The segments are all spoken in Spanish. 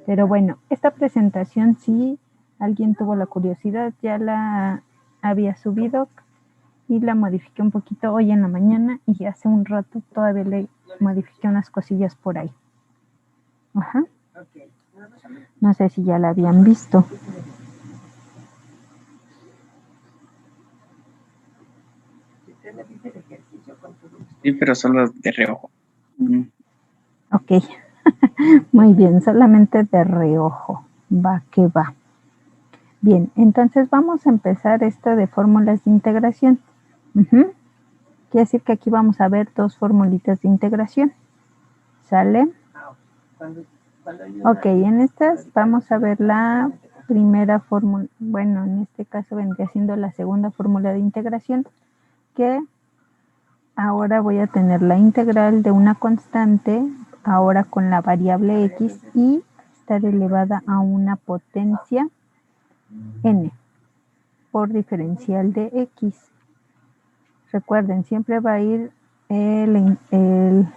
Pero bueno, esta presentación sí, alguien tuvo la curiosidad, ya la había subido y la modifiqué un poquito hoy en la mañana y hace un rato todavía le modifiqué unas cosillas por ahí. Ajá. No sé si ya la habían visto. Sí, pero solo de reojo. Ok, muy bien, solamente de reojo, va que va. Bien, entonces vamos a empezar esta de fórmulas de integración. Quiere decir que aquí vamos a ver dos formulitas de integración. ¿Sale? Ok, en estas vamos a ver la primera fórmula, bueno, en este caso vendría siendo la segunda fórmula de integración, que ahora voy a tener la integral de una constante, ahora con la variable x, y estar elevada a una potencia n por diferencial de x. Recuerden, siempre va a ir el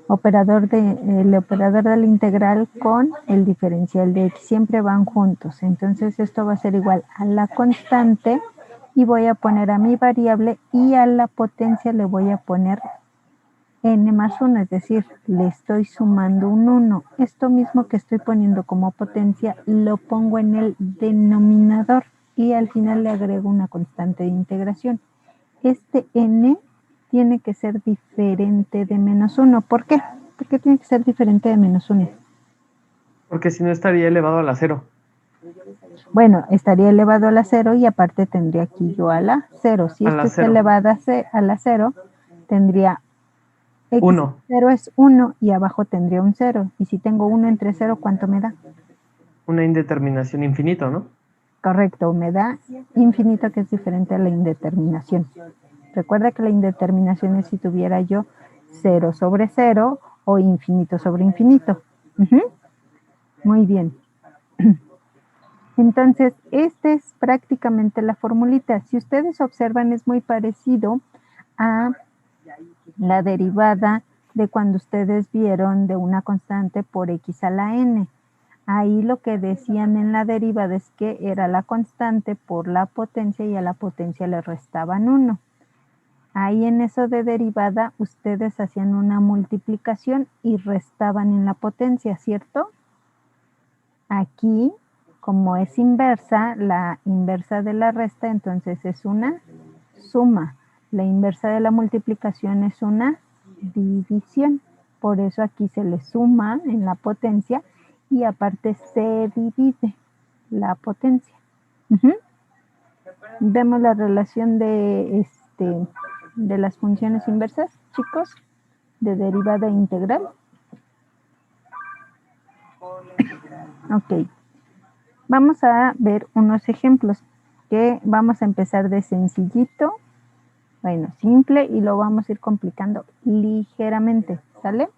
operador de la integral con el diferencial de x, siempre van juntos. Entonces esto va a ser igual a la constante y voy a poner a mi variable y a la potencia le voy a poner n más 1, es decir, le estoy sumando un 1. Esto mismo que estoy poniendo como potencia lo pongo en el denominador y al final le agrego una constante de integración. Este n tiene que ser diferente de menos 1. ¿Por qué? ¿Por qué tiene que ser diferente de menos 1? Porque si no estaría elevado a la 0. Bueno, estaría elevado a la 0 y aparte tendría aquí yo a la 0. Si esto está elevado a la 0, tendría x 1. 0 es 1 y abajo tendría un 0. Y si tengo 1 entre 0, ¿cuánto me da? Una indeterminación infinito, ¿no? Correcto, me da infinito, que es diferente a la indeterminación. Recuerda que la indeterminación es si tuviera yo 0 sobre 0 o infinito sobre infinito. Muy bien. Entonces, esta es prácticamente la formulita. Si ustedes observan, es muy parecido a la derivada de cuando ustedes vieron de una constante por x a la n. Ahí lo que decían en la derivada es que era la constante por la potencia y a la potencia le restaban 1. Ahí en eso de derivada ustedes hacían una multiplicación y restaban en la potencia, ¿cierto? Aquí, como es inversa, la inversa de la resta, entonces es una suma. La inversa de la multiplicación es una división. Por eso aquí se le suma en la potencia y aparte se divide la potencia. Vemos la relación de las funciones inversas, chicos, de derivada integral. Ok. Vamos a ver unos ejemplos que vamos a empezar de sencillito, bueno, simple, y lo vamos a ir complicando ligeramente, ¿sale?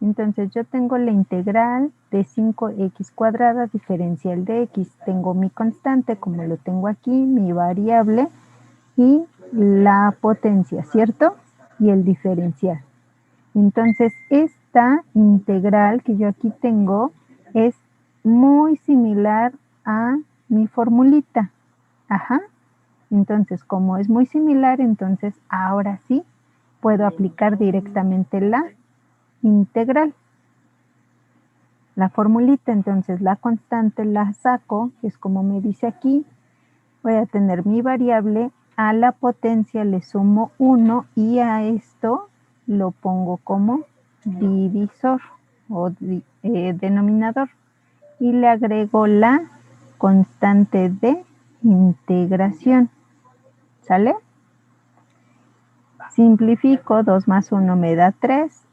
Entonces yo tengo la integral de 5x cuadrada diferencial de x. Tengo mi constante, como lo tengo aquí, mi variable y la potencia, ¿cierto? Y el diferencial. Entonces esta integral que yo aquí tengo es muy similar a mi formulita. Ajá. Entonces, como es muy similar, entonces ahora sí puedo aplicar directamente la integral. La formulita, entonces la constante la saco, que es como me dice aquí. Voy a tener mi variable, a la potencia le sumo 1 y a esto lo pongo como divisor o denominador. Y le agrego la constante de integración. ¿Sale? Simplifico, 2 más 1 me da 3.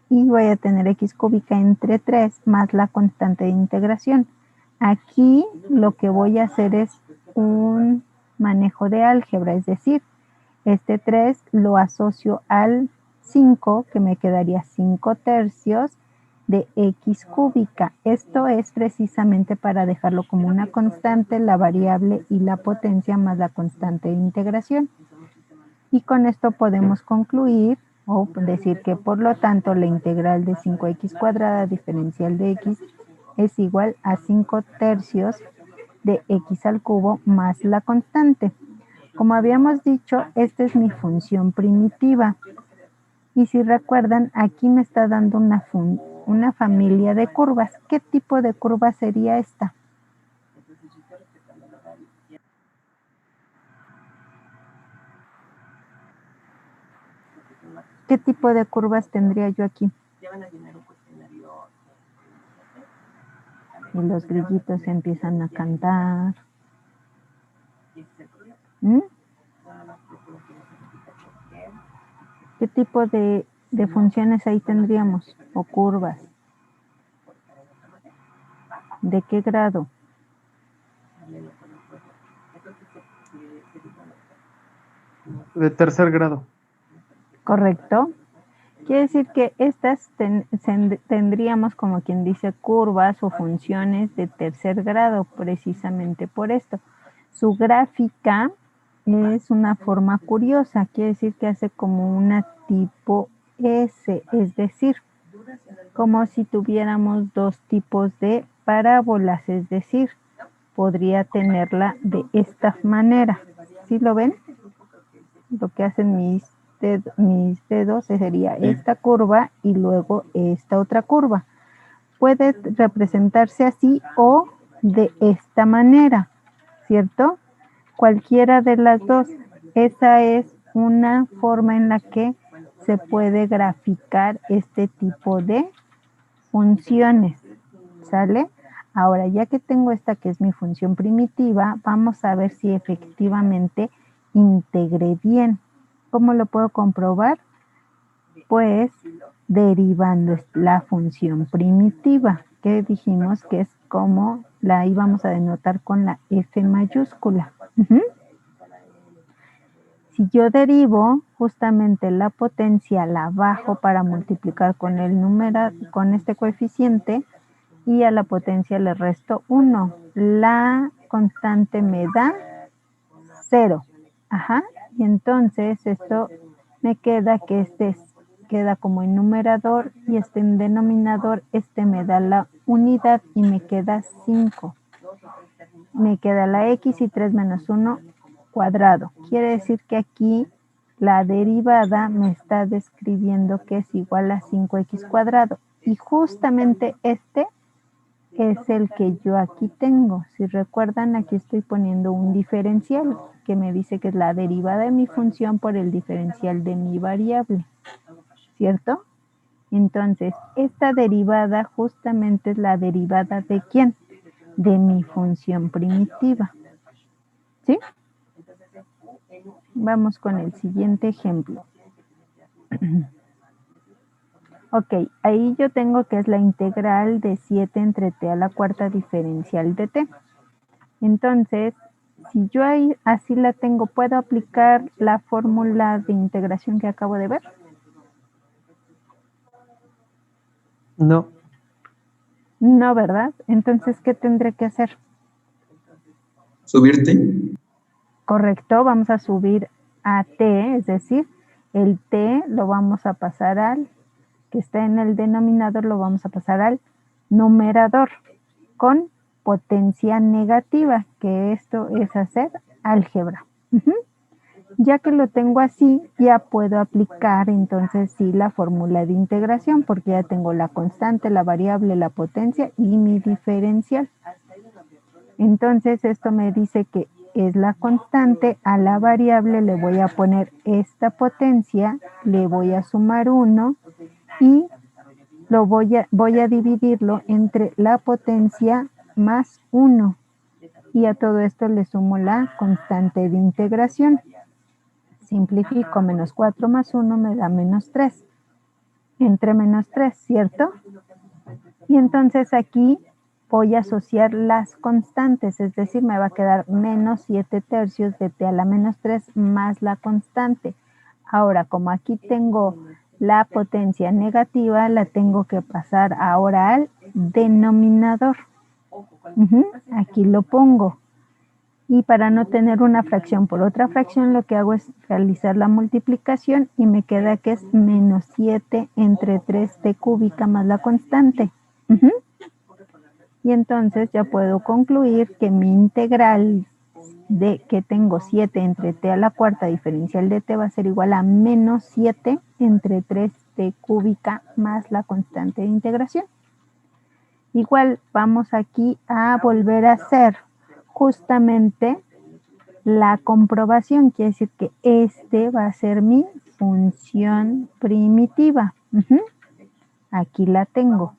Y voy a tener x cúbica entre 3 más la constante de integración. Aquí lo que voy a hacer es un manejo de álgebra, es decir, este 3 lo asocio al 5, que me quedaría 5 tercios de x cúbica. Esto es precisamente para dejarlo como una constante, la variable y la potencia más la constante de integración. Y con esto podemos concluir O decir que por lo tanto la integral de 5x cuadrada diferencial de x es igual a 5 tercios de x al cubo más la constante. Como habíamos dicho, esta es mi función primitiva. Y si recuerdan, aquí me está dando una familia de curvas. ¿Qué tipo de curva sería esta? ¿Qué tipo de curvas tendría yo aquí? Y los grillitos empiezan a cantar. ¿Mm? ¿Qué tipo de funciones ahí tendríamos? O curvas. ¿De qué grado? De tercer grado. ¿Correcto? Quiere decir que estas tendríamos, como quien dice, curvas o funciones de tercer grado, precisamente por esto. Su gráfica es una forma curiosa, quiere decir que hace como una tipo S, es decir, como si tuviéramos dos tipos de parábolas, es decir, podría tenerla de esta manera. ¿Sí lo ven? Lo que hacen mis dedos sería esta curva y luego esta otra curva. Puede representarse así o de esta manera, ¿cierto? Cualquiera de las dos. Esa es una forma en la que se puede graficar este tipo de funciones, ¿sale? Ahora, ya que tengo esta que es mi función primitiva, vamos a ver si efectivamente integré bien. ¿Cómo lo puedo comprobar? Pues derivando la función primitiva, que dijimos que es como la íbamos a denotar con la F mayúscula. Si yo derivo justamente la potencia, la bajo para multiplicar con el número, con este coeficiente, y a la potencia le resto 1. La constante me da 0. Ajá. Y entonces esto me queda que este queda como en numerador y este en denominador, este me da la unidad y me queda 5. Me queda la x y 3 menos 1 cuadrado. Quiere decir que aquí la derivada me está describiendo que es igual a 5x cuadrado. Y justamente este es el que yo aquí tengo. Si recuerdan, aquí estoy poniendo un diferencial que me dice que es la derivada de mi función por el diferencial de mi variable, ¿cierto? Entonces, esta derivada justamente es la derivada ¿de quién? De mi función primitiva, ¿sí? Vamos con el siguiente ejemplo. Ok, ahí yo tengo que es la integral de 7 entre t a la cuarta diferencial de t. Entonces, si yo ahí así la tengo, ¿puedo aplicar la fórmula de integración que acabo de ver? No. No, ¿verdad? Entonces, ¿qué tendré que hacer? ¿Subirte? Correcto, vamos a subir a t, es decir, el t lo vamos a pasar al, que está en el denominador, lo vamos a pasar al numerador con potencia negativa, que esto es hacer álgebra. Ya que lo tengo así, ya puedo aplicar entonces sí la fórmula de integración, porque ya tengo la constante, la variable, la potencia y mi diferencial. Entonces esto me dice que es la constante, a la variable le voy a poner esta potencia, le voy a sumar 1 y lo voy a dividirlo entre la potencia más 1. Y a todo esto le sumo la constante de integración. Simplifico, menos 4 más 1 me da menos 3. Entre menos 3, ¿cierto? Y entonces aquí voy a asociar las constantes, es decir, me va a quedar menos 7 tercios de t a la menos 3 más la constante. Ahora, como aquí tengo la potencia negativa, la tengo que pasar ahora al denominador. Aquí lo pongo. Y para no tener una fracción por otra fracción, lo que hago es realizar la multiplicación y me queda que es menos 7 entre 3t cúbica más la constante. Y entonces ya puedo concluir que mi integral de que tengo 7 entre t a la cuarta diferencial de t va a ser igual a menos 7 entre 3t cúbica más la constante de integración. Igual vamos aquí a volver a hacer justamente la comprobación, quiere decir que este va a ser mi función primitiva. Aquí la tengo.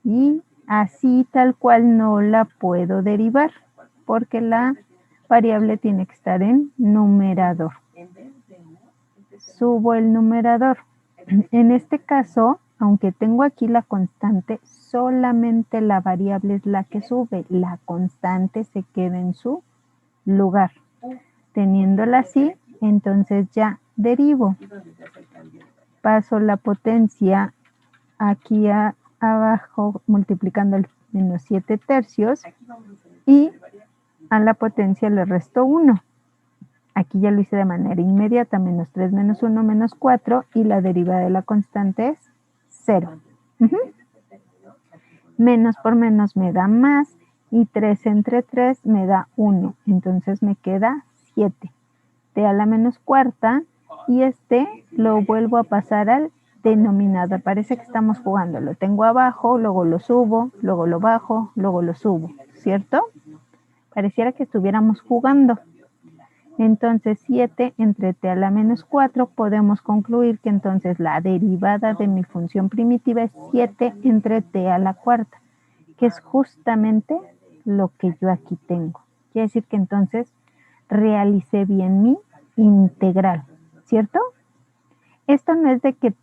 Y así tal cual no la puedo derivar, porque la variable tiene que estar en numerador. Subo el numerador. En este caso, aunque tengo aquí la constante, solamente la variable es la que sube. La constante se queda en su lugar. Teniéndola así, entonces ya derivo. Paso la potencia aquí abajo multiplicando el menos 7 tercios y a la potencia le resto 1. Aquí ya lo hice de manera inmediata, menos 3 menos 1 menos 4 y la derivada de la constante es 0. Menos por menos me da más y 3 entre 3 me da 1, entonces me queda 7. T a la menos cuarta y este lo vuelvo a pasar al denominador. Parece que estamos jugando, lo tengo abajo, luego lo subo, luego lo bajo, luego lo subo, ¿cierto? Pareciera que estuviéramos jugando. Entonces 7 entre t a la menos 4 podemos concluir que entonces la derivada de mi función primitiva es 7 entre t a la cuarta, que es justamente lo que yo aquí tengo. Quiere decir que entonces realicé bien mi integral, ¿cierto? Esto no es de que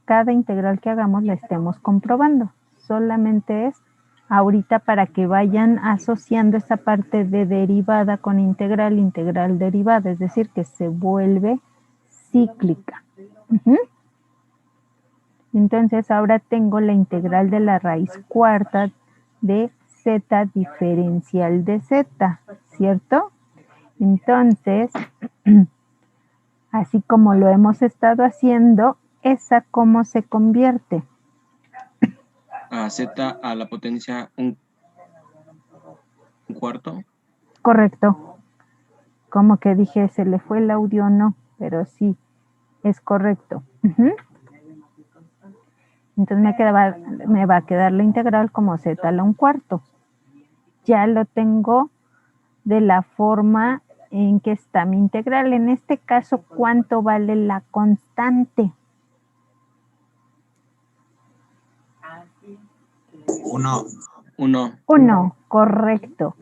cada integral que hagamos la estemos comprobando, solamente es ahorita para que vayan asociando esa parte de derivada con integral, integral derivada, es decir, que se vuelve cíclica. Entonces ahora tengo la integral de la raíz cuarta de z diferencial de z, ¿cierto? Entonces, así como lo hemos estado haciendo, ¿esa cómo se convierte? A z a la potencia un cuarto. Correcto. Como que dije, se le fue el audio, no, pero sí, es correcto. Entonces me va a quedar la integral como z a la un cuarto. Ya lo tengo de la forma en que está mi integral. En este caso, ¿cuánto vale la constante? 1. 1, correcto.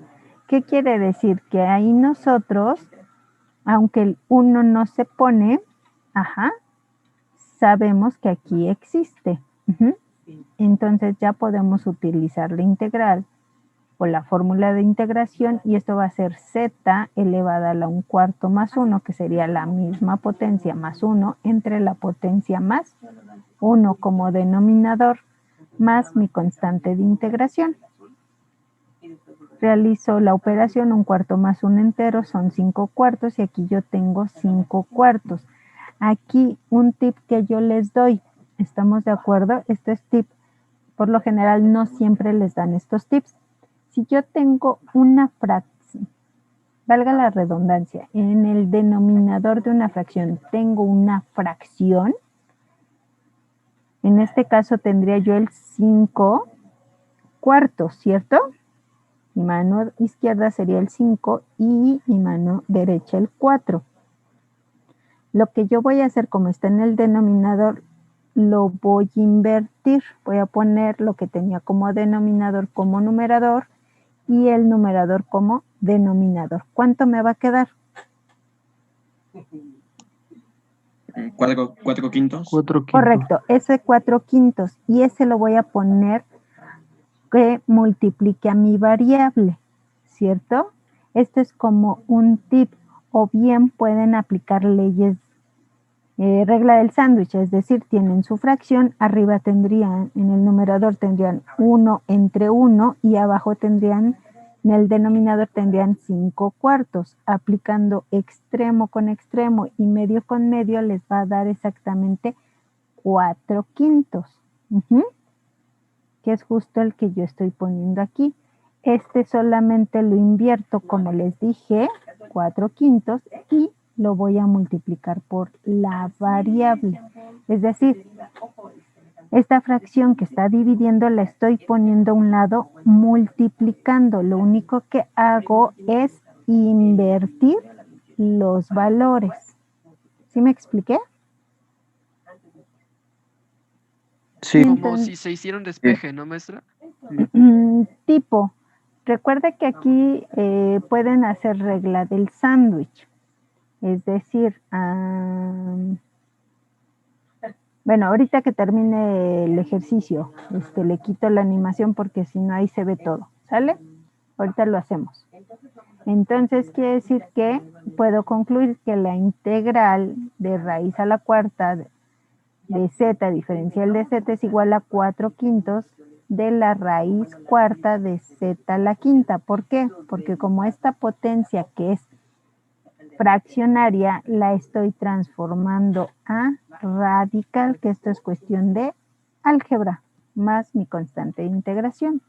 ¿Qué quiere decir? Que ahí nosotros, aunque el 1 no se pone, sabemos que aquí existe. Entonces ya podemos utilizar la integral o la fórmula de integración y esto va a ser z elevada a la un cuarto más 1, que sería la misma potencia más 1 entre la potencia más 1 como denominador más mi constante de integración. Realizo la operación, un cuarto más un entero son 5 cuartos y aquí yo tengo 5 cuartos. Aquí un tip que yo les doy, ¿estamos de acuerdo? Este es tip, por lo general no siempre les dan estos tips. Si yo tengo una fracción, valga la redundancia, en el denominador de una fracción tengo una fracción, en este caso tendría yo el 5 cuartos, ¿cierto? Mi mano izquierda sería el 5 y mi mano derecha el 4. Lo que yo voy a hacer, como está en el denominador, lo voy a invertir. Voy a poner lo que tenía como denominador como numerador y el numerador como denominador. ¿Cuánto me va a quedar? 4 quintos. 4 quintos. Correcto, ese 4 quintos. Y ese lo voy a poner que multiplique a mi variable, ¿cierto? Esto es como un tip, o bien pueden aplicar leyes, regla del sándwich, es decir, tienen su fracción, arriba tendrían, en el numerador tendrían 1 entre 1 y abajo tendrían En el denominador tendrían 5/4. Aplicando extremo con extremo y medio con medio les va a dar exactamente 4/5. Que es justo el que yo estoy poniendo aquí. Este solamente lo invierto, como les dije, 4/5 y lo voy a multiplicar por la variable. Es decir, esta fracción que está dividiendo la estoy poniendo a un lado multiplicando. Lo único que hago es invertir los valores. ¿Sí me expliqué? Sí. Como si se hiciera un despeje, ¿no, maestra? Tipo, recuerde que aquí pueden hacer regla del sándwich. Es decir, bueno, ahorita que termine el ejercicio, le quito la animación porque si no ahí se ve todo, ¿sale? Ahorita lo hacemos. Entonces quiere decir que puedo concluir que la integral de raíz a la cuarta de z diferencial de z es igual a 4/5 de la raíz cuarta de z a la quinta. ¿Por qué? Porque como esta potencia que es fraccionaria la estoy transformando a radical, que esto es cuestión de álgebra, más mi constante de integración.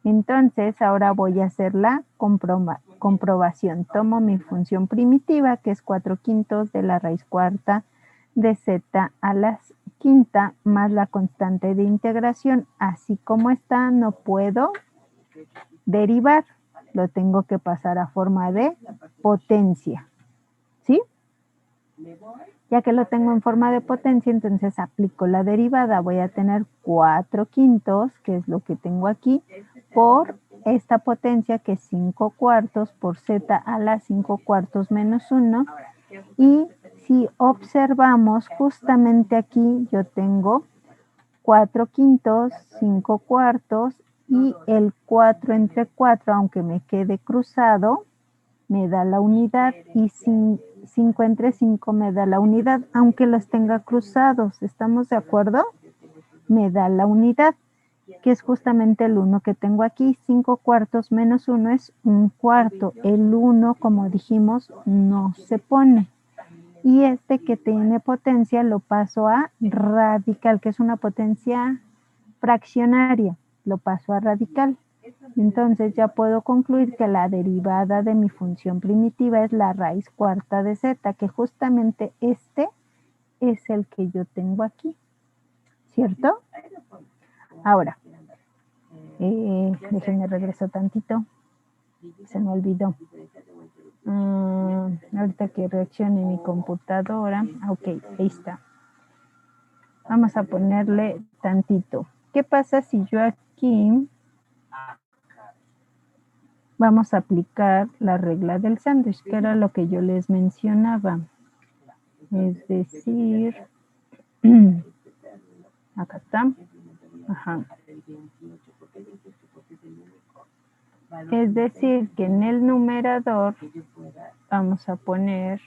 Entonces, ahora voy a hacer la comprobación. Tomo mi función primitiva, que es 4/5 de la raíz cuarta de z a la quinta, más la constante de integración. Así como está, no puedo derivar. Lo tengo que pasar a forma de potencia. ¿Sí? Ya que lo tengo en forma de potencia, entonces aplico la derivada. Voy a tener 4/5, que es lo que tengo aquí, por esta potencia que es 5/4 por z a la 5/4 menos 1. Y si observamos, justamente aquí yo tengo 4/5, 5/4 y el 4 entre 4, aunque me quede cruzado, me da la unidad, y 5 entre 5 me da la unidad, aunque los tenga cruzados. ¿Estamos de acuerdo? Me da la unidad, que es justamente el 1 que tengo aquí. 5/4 menos 1 es 1/4. El 1, como dijimos, no se pone. Y este que tiene potencia lo paso a radical, que es una potencia fraccionaria. Lo paso a radical. Entonces ya puedo concluir que la derivada de mi función primitiva es la raíz cuarta de z, que justamente este es el que yo tengo aquí. ¿Cierto? Ahora, déjenme regreso tantito. Se me olvidó. Ahorita que reaccione mi computadora. Ok, ahí está. Vamos a ponerle tantito. ¿Qué pasa si yo aquí vamos a aplicar la regla del sándwich, que era lo que yo les mencionaba? Es decir, acá está. Ajá. Es decir, que en el numerador vamos a poner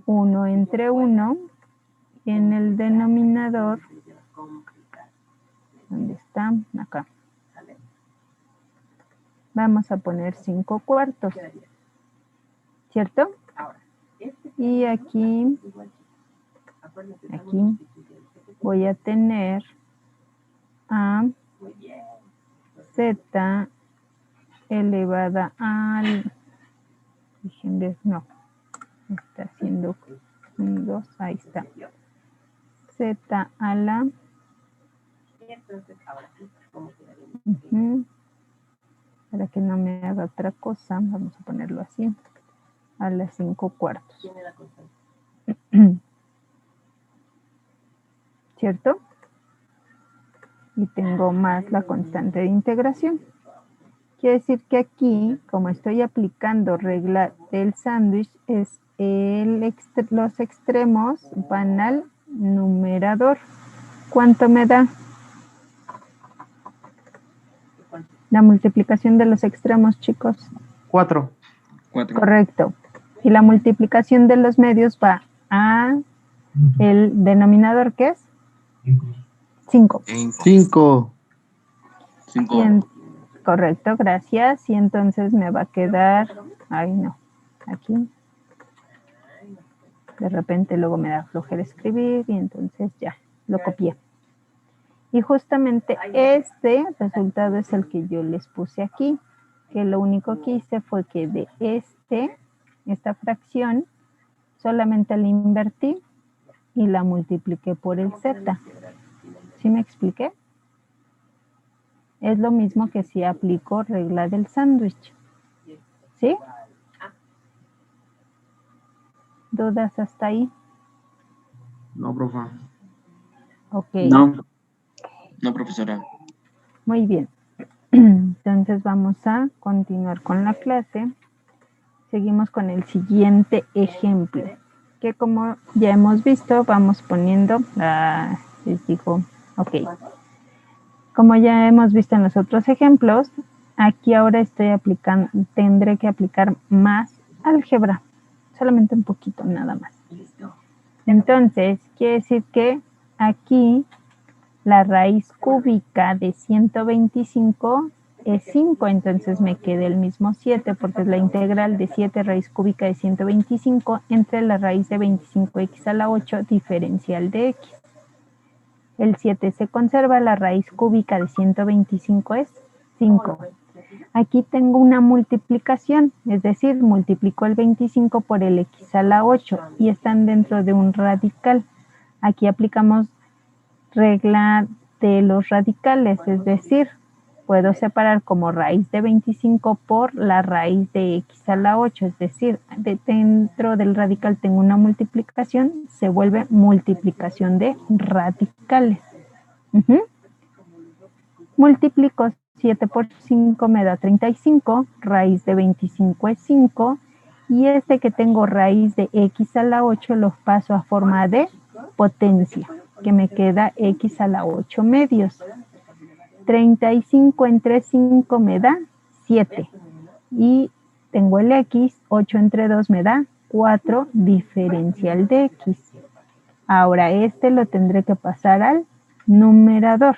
1 entre 1 y en el denominador, ¿dónde está? Acá. Vamos a poner 5/4, ¿cierto? Y aquí voy a tener a z elevada al, no, está haciendo un 2, ahí está, z a la, para que no me haga otra cosa, vamos a ponerlo así, a la 5/4. ¿Cierto? Y tengo más la constante de integración. Quiere decir que aquí, como estoy aplicando regla del sándwich, es los extremos van al numerador. ¿Cuánto me da? La multiplicación de los extremos, chicos. 4. Correcto. Y la multiplicación de los medios va a el denominador, ¿qué es? 5. 5. Correcto, gracias. Y entonces me va a quedar, ay no, aquí. De repente luego me da flojera escribir y entonces ya, lo copié. Y justamente este resultado es el que yo les puse aquí, que lo único que hice fue que de esta fracción, solamente la invertí y la multipliqué por el z. ¿Sí me expliqué? Es lo mismo que si aplico regla del sándwich. ¿Sí? ¿Dudas hasta ahí? No, profa. Ok. No, profesora. Muy bien. Entonces vamos a continuar con la clase. Seguimos con el siguiente ejemplo, que como ya hemos visto, vamos poniendo, les digo, ok. Como ya hemos visto en los otros ejemplos, aquí ahora estoy aplicando, tendré que aplicar más álgebra, solamente un poquito nada más. Entonces, quiere decir que aquí la raíz cúbica de 125 es 5, entonces me queda el mismo 7, porque es la integral de 7 raíz cúbica de 125 entre la raíz de 25x a la 8 diferencial de x. El 7 se conserva, la raíz cúbica de 125 es 5. Aquí tengo una multiplicación, es decir, multiplico el 25 por el x a la 8 y están dentro de un radical. Aquí aplicamos regla de los radicales, es decir, puedo separar como raíz de 25 por la raíz de x a la 8, es decir, dentro del radical tengo una multiplicación, se vuelve multiplicación de radicales. Multiplico 7 por 5 me da 35, raíz de 25 es 5, y este que tengo raíz de x a la 8 lo paso a forma de potencia, que me queda x a la 8 medios. 35 entre 5 me da 7. Y tengo el x, 8 entre 2 me da 4 diferencial de x. Ahora este lo tendré que pasar al numerador.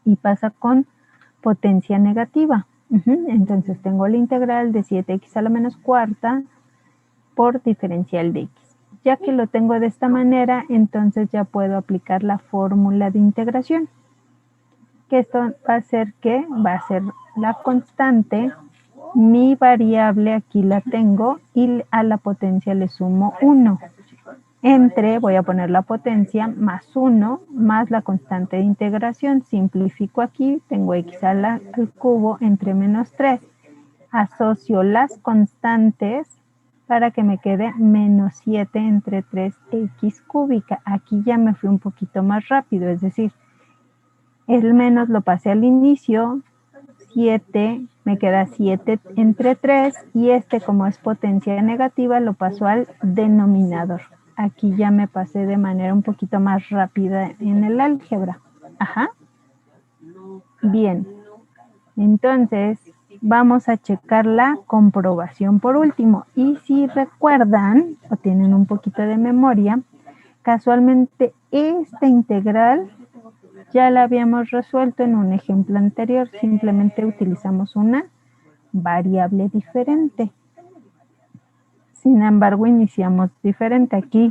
Y pasa con potencia negativa. Entonces tengo la integral de 7x a la menos cuarta por diferencial de x. Ya que lo tengo de esta manera, entonces ya puedo aplicar la fórmula de integración. Que esto va a ser que va a ser la constante, mi variable aquí la tengo y a la potencia le sumo 1. Entre, voy a poner la potencia, más 1, más la constante de integración. Simplifico aquí, tengo x al cubo entre menos 3. Asocio las constantes para que me quede menos 7 entre 3x cúbica. Aquí ya me fui un poquito más rápido, es decir, el menos lo pasé al inicio, 7, me queda 7 entre 3, y este como es potencia negativa lo paso al denominador. Aquí ya me pasé de manera un poquito más rápida en el álgebra. Bien, entonces vamos a checar la comprobación por último. Y si recuerdan o tienen un poquito de memoria, casualmente esta integral ya la habíamos resuelto en un ejemplo anterior. Simplemente utilizamos una variable diferente. Sin embargo, iniciamos diferente. Aquí,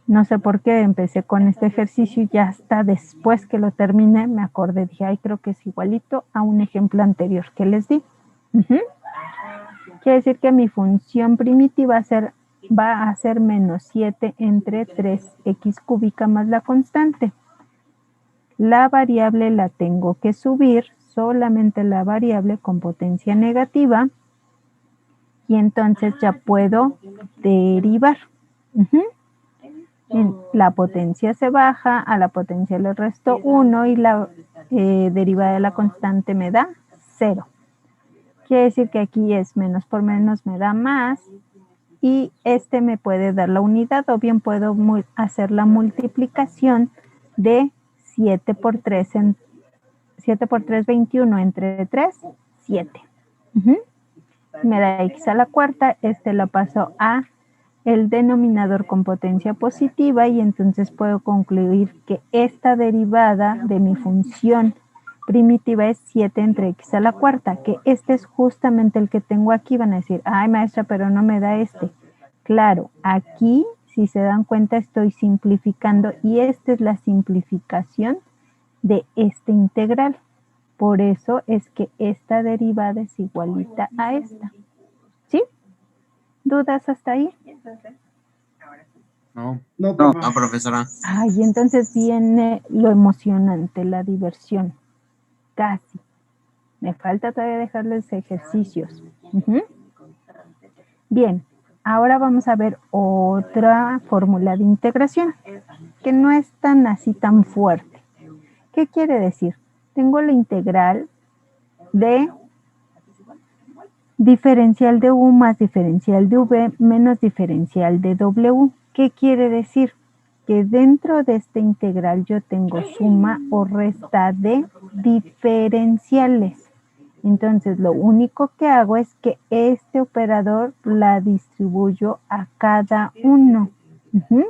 no sé por qué empecé con este ejercicio y ya hasta después que lo terminé me acordé, dije, ay, creo que es igualito a un ejemplo anterior que les di. Quiere decir que mi función primitiva va a ser menos 7 entre 3x cúbica más la constante. La variable la tengo que subir, solamente la variable con potencia negativa, y entonces ya puedo derivar. La potencia se baja, a la potencia le resto 1 y la derivada de la constante me da 0. Quiere decir que aquí es menos por menos me da más, y este me puede dar la unidad, o bien puedo hacer la multiplicación de 7 por 3, 21 entre 3, 7. Me da x a la cuarta, este la paso a el denominador con potencia positiva, y entonces puedo concluir que esta derivada de mi función primitiva es 7 entre x a la cuarta, que este es justamente el que tengo aquí. Van a decir, ay maestra, pero no me da este. Claro, aquí, si se dan cuenta, estoy simplificando y esta es la simplificación de este integral. Por eso es que esta derivada es igualita a esta. ¿Sí? ¿Dudas hasta ahí? No. No, No, profesora. Ay, entonces viene lo emocionante, la diversión. Casi. Me falta todavía dejarles ejercicios. Ujú. Bien, ahora vamos a ver otra fórmula de integración, que no es tan así tan fuerte. ¿Qué quiere decir? Tengo la integral de diferencial de u más diferencial de v menos diferencial de w. ¿Qué quiere decir? Que dentro de esta integral yo tengo suma o resta de diferenciales. Entonces lo único que hago es que este operador la distribuyo a cada uno. Ujú.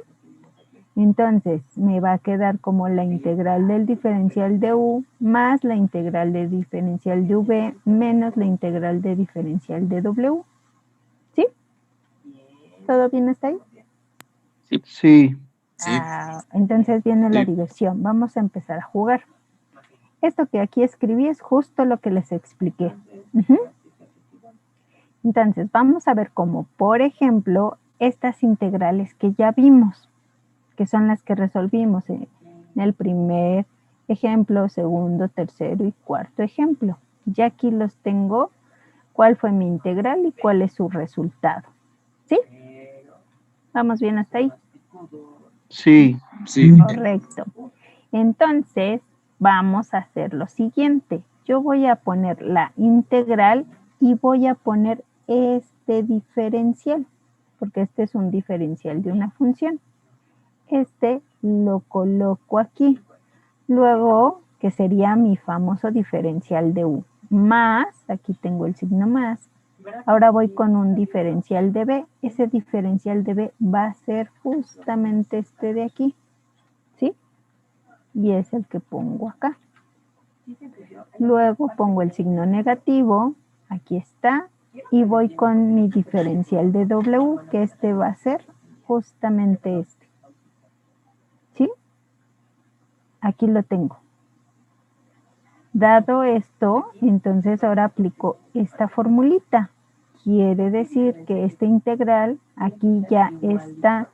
Entonces me va a quedar como la integral del diferencial de u más la integral de diferencial de v menos la integral de diferencial de w. ¿Sí? ¿Todo bien hasta ahí? Sí. Sí. Entonces viene la Sí. diversión. Vamos a empezar a jugar. Esto que aquí escribí es justo lo que les expliqué. Ujú. Entonces vamos a ver cómo, por ejemplo, estas integrales que ya vimos, que son las que resolvimos en el primer ejemplo, segundo, tercero y cuarto ejemplo. Ya aquí los tengo, cuál fue mi integral y cuál es su resultado. ¿Sí? ¿Vamos bien hasta ahí? Sí. Sí. Correcto. Entonces, vamos a hacer lo siguiente. Yo voy a poner la integral y voy a poner este diferencial, porque este es un diferencial de una función. Este lo coloco aquí. Luego, que sería mi famoso diferencial de u. Más, aquí tengo el signo más. Ahora voy con un diferencial de b. Ese diferencial de b va a ser justamente este de aquí. ¿Sí? Y es el que pongo acá. Luego pongo el signo negativo. Aquí está. Y voy con mi diferencial de w, que este va a ser justamente este. ¿Sí? Aquí lo tengo. Dado esto, entonces ahora aplico esta formulita. Quiere decir que esta integral, aquí ya está,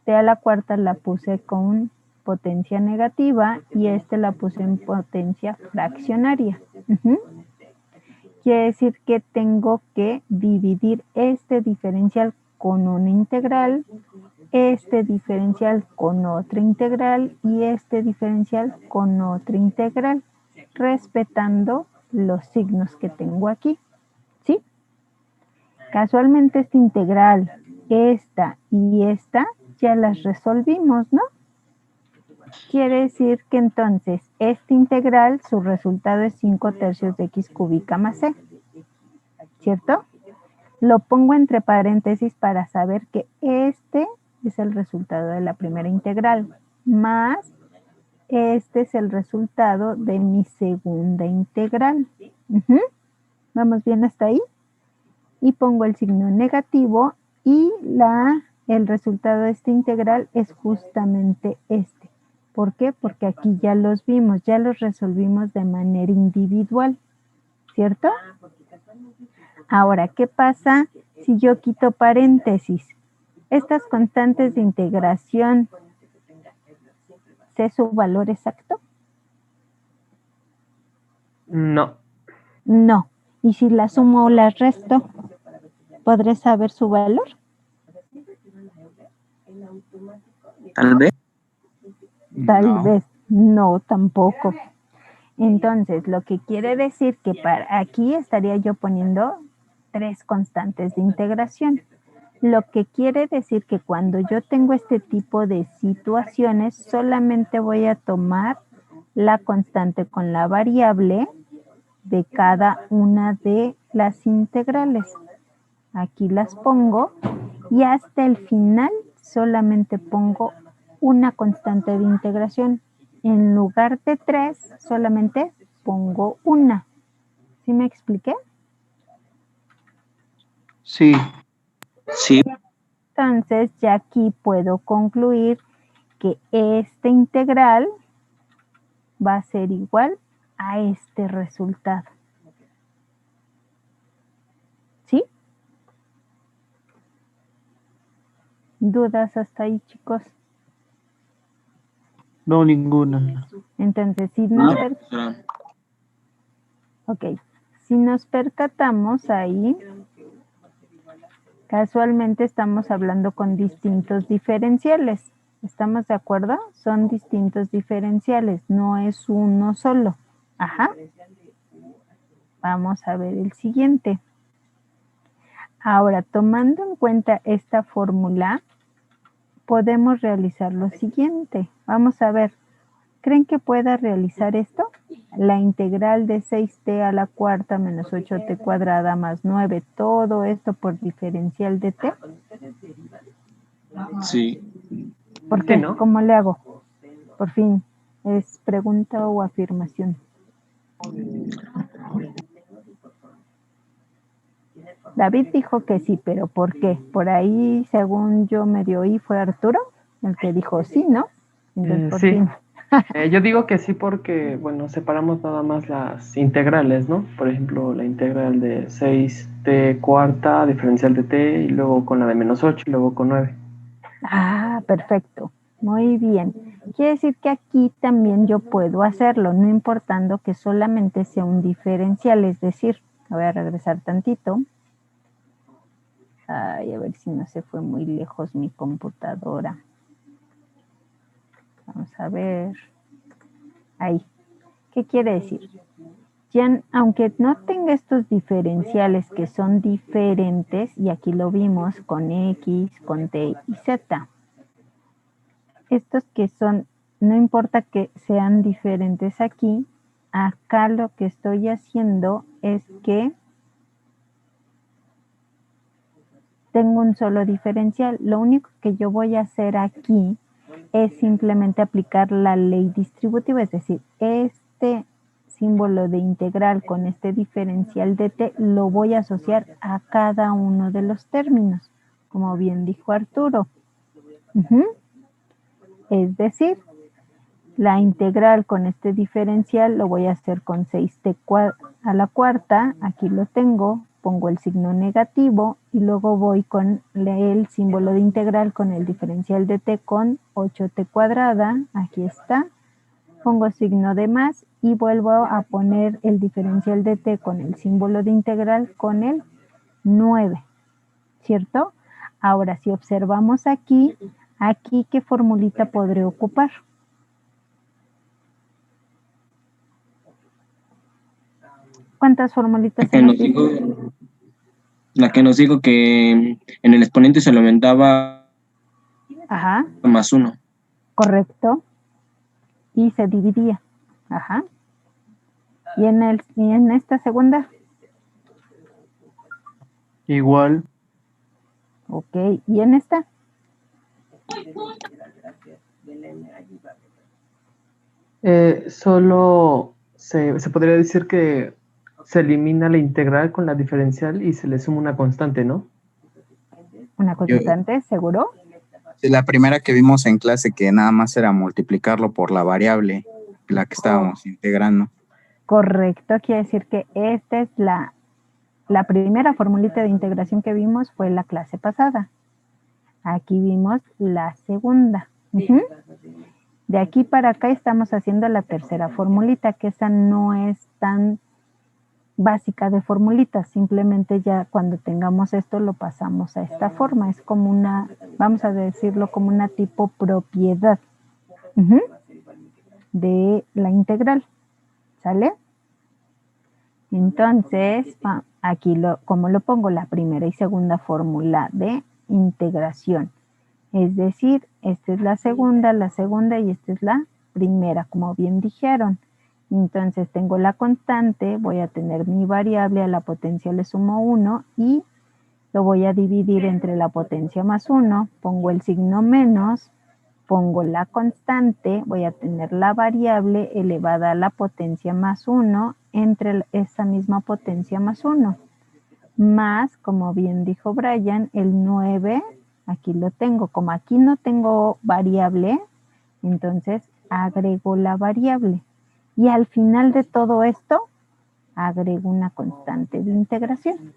t a la cuarta la puse con potencia negativa y este la puse en potencia fraccionaria. Quiere decir que tengo que dividir este diferencial con una integral, este diferencial con otra integral y este diferencial con otra integral, respetando los signos que tengo aquí. ¿Sí? Casualmente esta integral, esta y esta, ya las resolvimos, ¿no? Quiere decir que entonces esta integral, su resultado es 5 tercios de x cúbica más c. ¿Cierto? Lo pongo entre paréntesis para saber que este es el resultado de la primera integral, más este es el resultado de mi segunda integral. ¿Vamos bien hasta ahí? Y pongo el signo negativo y el resultado de esta integral es justamente este. ¿Por qué? Porque aquí ya los vimos, ya los resolvimos de manera individual, ¿cierto? Ahora, ¿qué pasa si yo quito paréntesis? Estas constantes de integración, ¿sé su valor exacto? No. No. ¿Y si la sumo o la resto? ¿Podré saber su valor? Tal vez. Tal No. vez. No, tampoco. Entonces, lo que quiere decir que para aquí estaría yo poniendo 3 constantes de integración. Lo que quiere decir que cuando yo tengo este tipo de situaciones, solamente voy a tomar la constante con la variable de cada una de las integrales. Aquí las pongo y hasta el final solamente pongo una constante de integración. En lugar de 3, solamente pongo 1. ¿Sí me expliqué? Sí. Sí. Entonces, ya aquí puedo concluir que este integral va a ser igual a este resultado. ¿Sí? ¿Dudas hasta ahí, chicos? No, ninguna. Entonces, si No. nos percatamos ahí, casualmente estamos hablando con distintos diferenciales. ¿Estamos de acuerdo? Son distintos diferenciales, no es uno solo. Ajá. Vamos a ver el siguiente. Ahora, tomando en cuenta esta fórmula, podemos realizar lo siguiente. Vamos a ver. ¿Creen que pueda realizar esto? La integral de 6t a la cuarta menos 8t cuadrada más 9. Todo esto por diferencial de t. Sí. ¿Por qué? ¿no? ¿Cómo le hago? Por fin, ¿es pregunta o afirmación? David dijo que sí, pero ¿por qué? Por ahí, según yo medio oí, fue Arturo el que dijo sí, ¿no? Entonces, por Sí. fin. Yo digo que sí porque, bueno, separamos nada más las integrales, ¿no? Por ejemplo, la integral de 6t cuarta, diferencial de t, y luego con la de menos 8, y luego con 9. Ah, perfecto. Muy bien. Quiere decir que aquí también yo puedo hacerlo, no importando que solamente sea un diferencial, es decir, voy a regresar tantito. Ay, a ver si no se fue muy lejos mi computadora. Vamos a ver. Ahí. ¿Qué quiere decir? Ya, aunque no tenga estos diferenciales que son diferentes, y aquí lo vimos con X, con T y Z. Estos que son, no importa que sean diferentes aquí, acá lo que estoy haciendo es que tengo un solo diferencial. Lo único que yo voy a hacer aquí es simplemente aplicar la ley distributiva, es decir, este símbolo de integral con este diferencial de t lo voy a asociar a cada uno de los términos, como bien dijo Arturo. Es decir, la integral con este diferencial lo voy a hacer con 6t a la cuarta, aquí lo tengo, pongo el signo negativo y luego voy con el símbolo de integral con el diferencial de t con 8t cuadrada, aquí está, pongo signo de más y vuelvo a poner el diferencial de t con el símbolo de integral con el 9, ¿cierto? Ahora, si observamos aquí ¿qué formulita podré ocupar? ¿Cuántas formulitas La que nos dijo que en el exponente se lo aumentaba Ajá. más 1. Correcto. Y se dividía. Ajá. ¿Y en esta segunda? Igual. Ok. ¿Y en esta? Solo se podría decir que se elimina la integral con la diferencial y se le suma una constante, ¿no? Una constante, ¿seguro? La primera que vimos en clase, que nada más era multiplicarlo por la variable, la que estábamos integrando. Correcto, quiere decir que esta es la primera formulita de integración que vimos fue la clase pasada. Aquí vimos la segunda. De aquí para acá estamos haciendo la tercera formulita, que esa no es tan básica de formulitas, simplemente ya cuando tengamos esto lo pasamos a esta forma, es como una, vamos a decirlo como una tipo propiedad de la integral, ¿sale? Entonces, aquí como lo pongo, la primera y segunda fórmula de integración, es decir, esta es la segunda y esta es la primera, como bien dijeron. Entonces tengo la constante, voy a tener mi variable, a la potencia le sumo 1 y lo voy a dividir entre la potencia más 1, pongo el signo menos, pongo la constante, voy a tener la variable elevada a la potencia más 1 entre esa misma potencia más 1. Más, como bien dijo Brian, el 9, aquí lo tengo. Como aquí no tengo variable, entonces agrego la variable. Y al final de todo esto, agrego una constante de integración.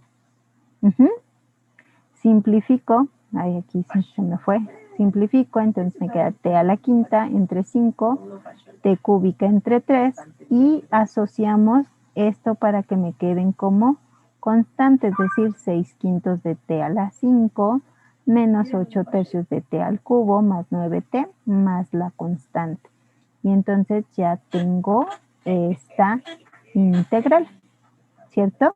Simplifico, ay, aquí se me fue. Simplifico, entonces me queda t a la quinta entre 5, t cúbica entre 3 y asociamos esto para que me queden como constantes, es decir, 6/5 de t a la 5 menos 8/3 de t al cubo más 9t más la constante. Y entonces ya tengo esta integral, ¿cierto?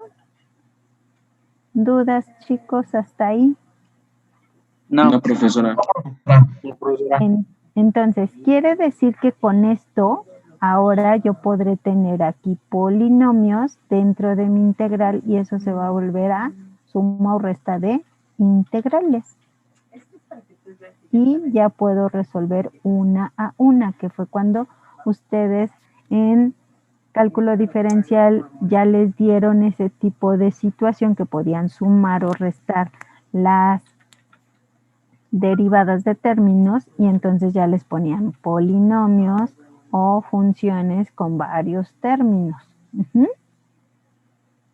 ¿Dudas, chicos, hasta ahí? No, profesora. Entonces, quiere decir que con esto, ahora yo podré tener aquí polinomios dentro de mi integral y eso se va a volver a suma o resta de integrales. Y ya puedo resolver una a una, que fue cuando ustedes en cálculo diferencial ya les dieron ese tipo de situación que podían sumar o restar las derivadas de términos y entonces ya les ponían polinomios o funciones con varios términos.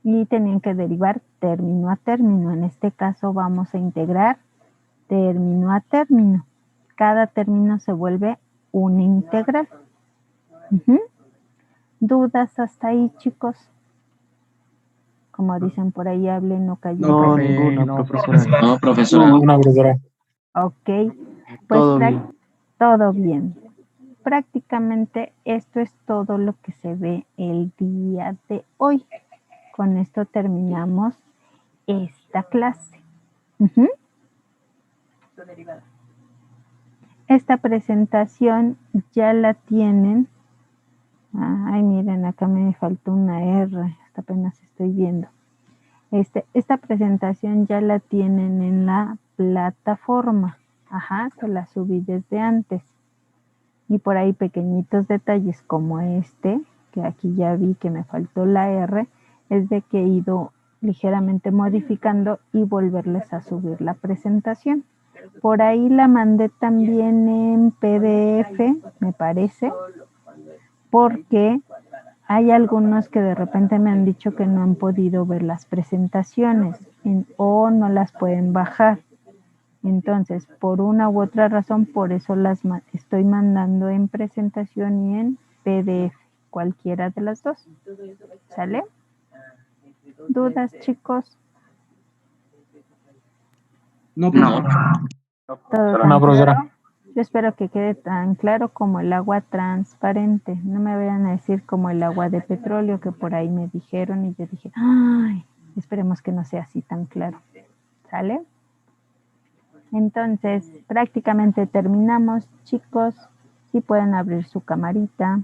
Y tenían que derivar término a término. En este caso vamos a integrar término a término. Cada término se vuelve una integral. ¿Dudas hasta ahí, chicos? Como dicen por ahí, hablen, no callen. No, ninguna, profesora. No, profesora. Ninguna, profesora. Ok, pues Todo bien. todo bien. Prácticamente esto es todo lo que se ve el día de hoy. Con esto terminamos esta clase. Esta presentación ya la tienen. Ay, miren, acá me faltó una R, hasta apenas estoy viendo. Esta presentación ya la tienen en la plataforma. Ajá, se la subí desde antes. Y por ahí pequeñitos detalles como este, que aquí ya vi que me faltó la R, es de que he ido ligeramente modificando y volverles a subir la presentación. Por ahí la mandé también en PDF, me parece, porque hay algunos que de repente me han dicho que no han podido ver las presentaciones o no las pueden bajar. Entonces, por una u otra razón, por eso las estoy mandando en presentación y en PDF, cualquiera de las dos. ¿Sale? ¿Dudas, chicos? No. ¿Todo tan No, profesora. claro? Yo espero que quede tan claro como el agua transparente. No me vayan a decir como el agua de petróleo que por ahí me dijeron y yo dije, ay, esperemos que no sea así tan claro. ¿Sale? Entonces, prácticamente terminamos, chicos. Si pueden abrir su camarita.